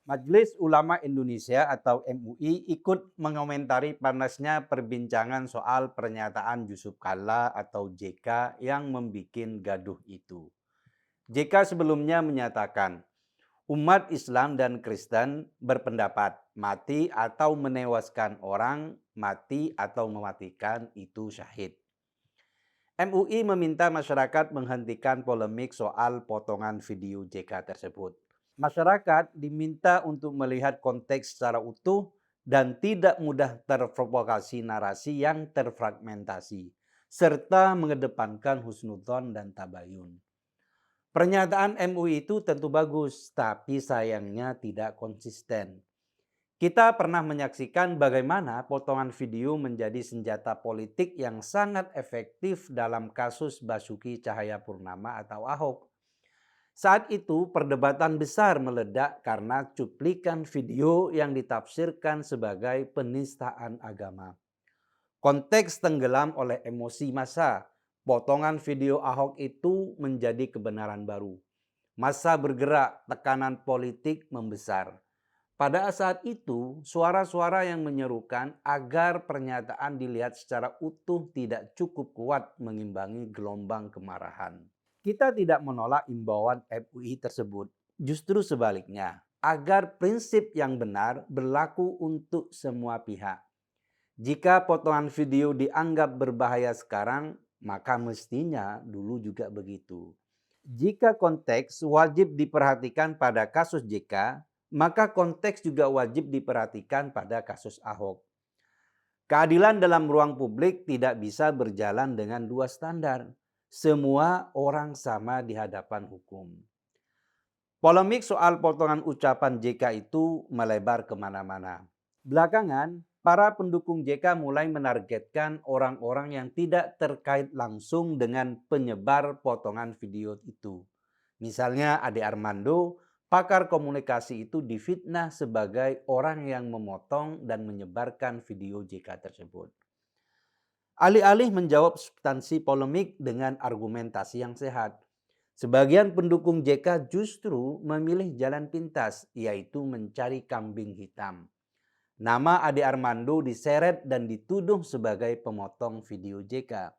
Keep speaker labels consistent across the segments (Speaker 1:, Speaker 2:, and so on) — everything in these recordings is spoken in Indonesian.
Speaker 1: Majelis Ulama Indonesia atau MUI ikut mengomentari panasnya perbincangan soal pernyataan Yusuf Kalla atau JK yang membuat gaduh itu. JK sebelumnya menyatakan, umat Islam dan Kristen berpendapat mati atau menewaskan orang, mati atau mematikan itu syahid. MUI meminta masyarakat menghentikan polemik soal potongan video JK tersebut. Masyarakat diminta untuk melihat konteks secara utuh dan tidak mudah terprovokasi narasi yang terfragmentasi, serta mengedepankan husnudzon dan tabayun. Pernyataan MUI itu tentu bagus, tapi sayangnya tidak konsisten. Kita pernah menyaksikan bagaimana potongan video menjadi senjata politik yang sangat efektif dalam kasus Basuki Cahayapurnama atau Ahok. Saat itu perdebatan besar meledak karena cuplikan video yang ditafsirkan sebagai penistaan agama. Konteks tenggelam oleh emosi massa. Potongan video Ahok itu menjadi kebenaran baru. Massa bergerak, tekanan politik membesar. Pada saat itu, suara-suara yang menyerukan agar pernyataan dilihat secara utuh tidak cukup kuat mengimbangi gelombang kemarahan. Kita tidak menolak imbauan MUI tersebut. Justru sebaliknya, agar prinsip yang benar berlaku untuk semua pihak. Jika potongan video dianggap berbahaya sekarang, maka mestinya dulu juga begitu. Jika konteks wajib diperhatikan pada kasus JK, maka konteks juga wajib diperhatikan pada kasus Ahok. Keadilan dalam ruang publik tidak bisa berjalan dengan dua standar. Semua orang sama di hadapan hukum. Polemik soal potongan ucapan JK itu melebar kemana-mana. Belakangan, para pendukung JK mulai menargetkan orang-orang yang tidak terkait langsung dengan penyebar potongan video itu. Misalnya Ade Armando, pakar komunikasi itu difitnah sebagai orang yang memotong dan menyebarkan video JK tersebut. Alih-alih menjawab substansi polemik dengan argumentasi yang sehat, sebagian pendukung JK justru memilih jalan pintas, yaitu mencari kambing hitam. Nama Ade Armando diseret dan dituduh sebagai pemotong video JK.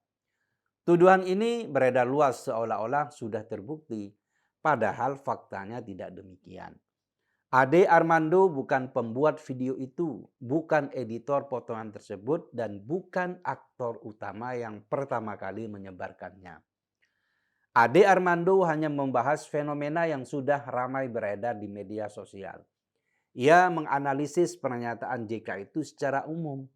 Speaker 1: Tuduhan ini beredar luas seolah-olah sudah terbukti, padahal faktanya tidak demikian. Ade Armando bukan pembuat video itu, bukan editor potongan tersebut, dan bukan aktor utama yang pertama kali menyebarkannya. Ade Armando hanya membahas fenomena yang sudah ramai beredar di media sosial. Ia menganalisis pernyataan JK itu secara umum.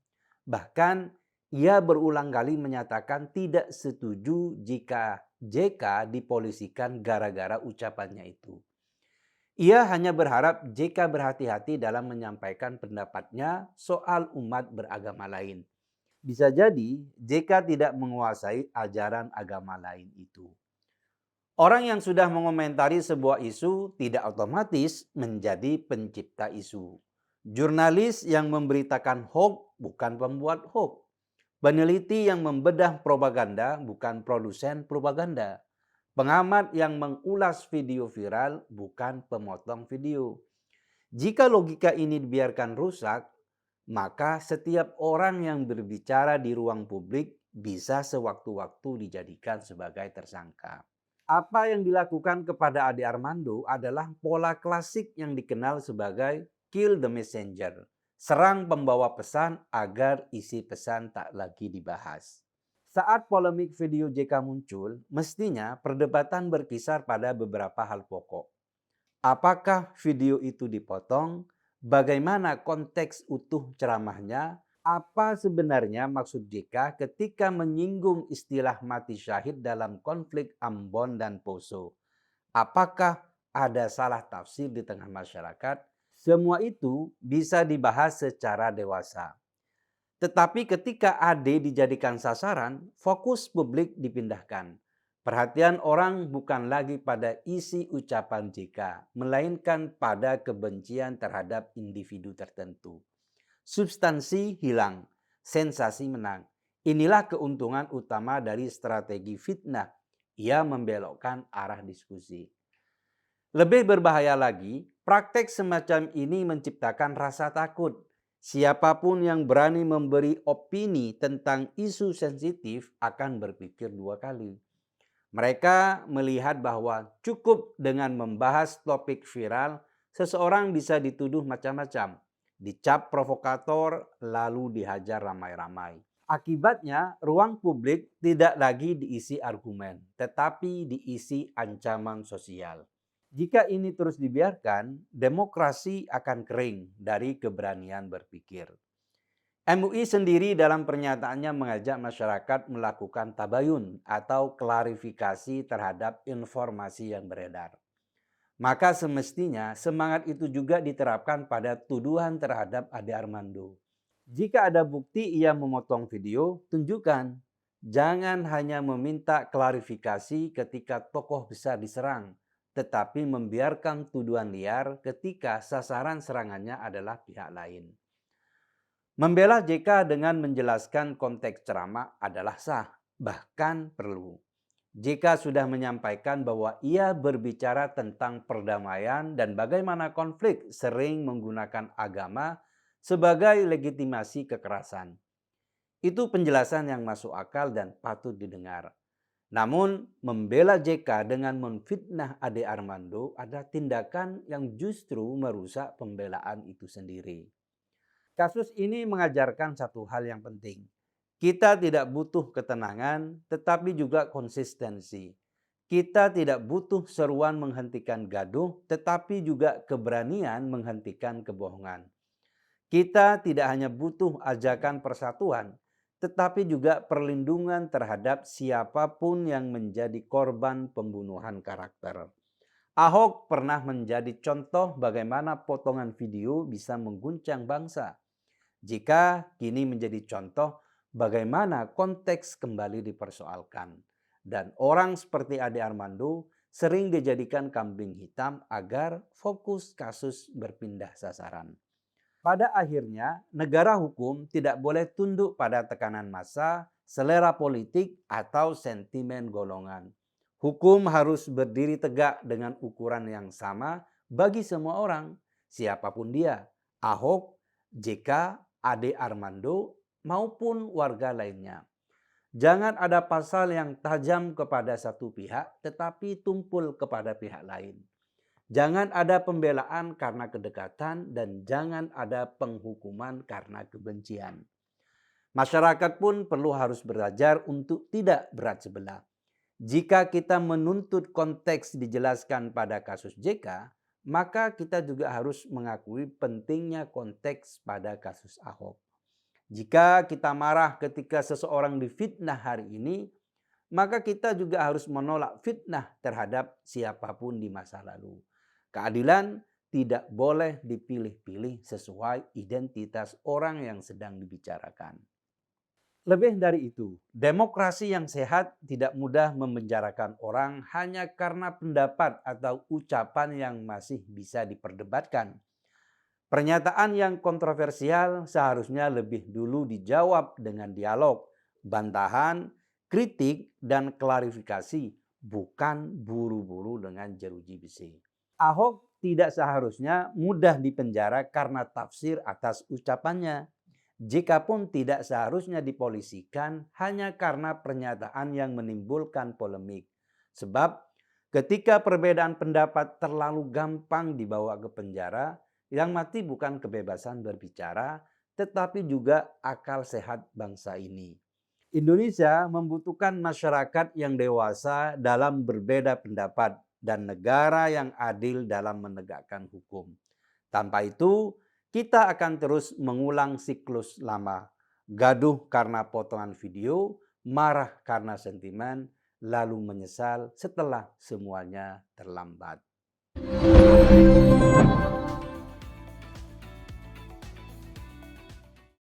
Speaker 1: Bahkan ia berulang kali menyatakan tidak setuju jika JK dipolisikan gara-gara ucapannya itu. Ia hanya berharap JK berhati-hati dalam menyampaikan pendapatnya soal umat beragama lain. Bisa jadi JK tidak menguasai ajaran agama lain itu. Orang yang sudah mengomentari sebuah isu tidak otomatis menjadi pencipta isu. Jurnalis yang memberitakan hoax bukan pembuat hoax. Peneliti yang membedah propaganda bukan produsen propaganda. Pengamat yang mengulas video viral bukan pemotong video. Jika logika ini dibiarkan rusak, maka setiap orang yang berbicara di ruang publik bisa sewaktu-waktu dijadikan sebagai tersangka. Apa yang dilakukan kepada Ade Armando adalah pola klasik yang dikenal sebagai kill the messenger. Serang pembawa pesan agar isi pesan tak lagi dibahas. Saat polemik video JK muncul, mestinya perdebatan berkisar pada beberapa hal pokok. Apakah video itu dipotong? Bagaimana konteks utuh ceramahnya? Apa sebenarnya maksud JK ketika menyinggung istilah mati syahid dalam konflik Ambon dan Poso? Apakah ada salah tafsir di tengah masyarakat? Semua itu bisa dibahas secara dewasa. Tetapi ketika AD dijadikan sasaran, fokus publik dipindahkan. Perhatian orang bukan lagi pada isi ucapan JK, melainkan pada kebencian terhadap individu tertentu. Substansi hilang, sensasi menang. Inilah keuntungan utama dari strategi fitnah. Ia membelokkan arah diskusi. Lebih berbahaya lagi, praktek semacam ini menciptakan rasa takut. Siapapun yang berani memberi opini tentang isu sensitif akan berpikir dua kali. Mereka melihat bahwa cukup dengan membahas topik viral, seseorang bisa dituduh macam-macam, dicap provokator, lalu dihajar ramai-ramai. Akibatnya, ruang publik tidak lagi diisi argumen, tetapi diisi ancaman sosial. Jika ini terus dibiarkan, demokrasi akan kering dari keberanian berpikir. MUI sendiri dalam pernyataannya mengajak masyarakat melakukan tabayun atau klarifikasi terhadap informasi yang beredar. Maka semestinya semangat itu juga diterapkan pada tuduhan terhadap Ade Armando. Jika ada bukti ia memotong video, tunjukkan. Jangan hanya meminta klarifikasi ketika tokoh besar diserang, tetapi membiarkan tuduhan liar ketika sasaran serangannya adalah pihak lain. Membela JK dengan menjelaskan konteks ceramah adalah sah, bahkan perlu. JK sudah menyampaikan bahwa ia berbicara tentang perdamaian dan bagaimana konflik sering menggunakan agama sebagai legitimasi kekerasan. Itu penjelasan yang masuk akal dan patut didengar. Namun, membela JK dengan memfitnah Ade Armando adalah tindakan yang justru merusak pembelaan itu sendiri. Kasus ini mengajarkan satu hal yang penting. Kita tidak butuh ketenangan, tetapi juga konsistensi. Kita tidak butuh seruan menghentikan gaduh, tetapi juga keberanian menghentikan kebohongan. Kita tidak hanya butuh ajakan persatuan, tetapi juga perlindungan terhadap siapapun yang menjadi korban pembunuhan karakter. Ahok pernah menjadi contoh bagaimana potongan video bisa mengguncang bangsa. Jika kini menjadi contoh bagaimana konteks kembali dipersoalkan. Dan orang seperti Ade Armando sering dijadikan kambing hitam agar fokus kasus berpindah sasaran. Pada akhirnya, negara hukum tidak boleh tunduk pada tekanan massa, selera politik, atau sentimen golongan. Hukum harus berdiri tegak dengan ukuran yang sama bagi semua orang, siapapun dia, Ahok, JK, Ade Armando, maupun warga lainnya. Jangan ada pasal yang tajam kepada satu pihak tetapi tumpul kepada pihak lain. Jangan ada pembelaan karena kedekatan dan jangan ada penghukuman karena kebencian. Masyarakat pun harus belajar untuk tidak berat sebelah. Jika kita menuntut konteks dijelaskan pada kasus JK, maka kita juga harus mengakui pentingnya konteks pada kasus Ahok. Jika kita marah ketika seseorang difitnah hari ini, maka kita juga harus menolak fitnah terhadap siapapun di masa lalu. Keadilan tidak boleh dipilih-pilih sesuai identitas orang yang sedang dibicarakan. Lebih dari itu, demokrasi yang sehat tidak mudah memenjarakan orang hanya karena pendapat atau ucapan yang masih bisa diperdebatkan. Pernyataan yang kontroversial seharusnya lebih dulu dijawab dengan dialog, bantahan, kritik, dan klarifikasi, bukan buru-buru dengan jeruji besi. Ahok tidak seharusnya mudah dipenjara karena tafsir atas ucapannya. JK pun tidak seharusnya dipolisikan hanya karena pernyataan yang menimbulkan polemik. Sebab ketika perbedaan pendapat terlalu gampang dibawa ke penjara, yang mati bukan kebebasan berbicara, tetapi juga akal sehat bangsa ini. Indonesia membutuhkan masyarakat yang dewasa dalam berbeda pendapat dan negara yang adil dalam menegakkan hukum. Tanpa itu, kita akan terus mengulang siklus lama. Gaduh karena potongan video, marah karena sentimen, lalu menyesal setelah semuanya terlambat.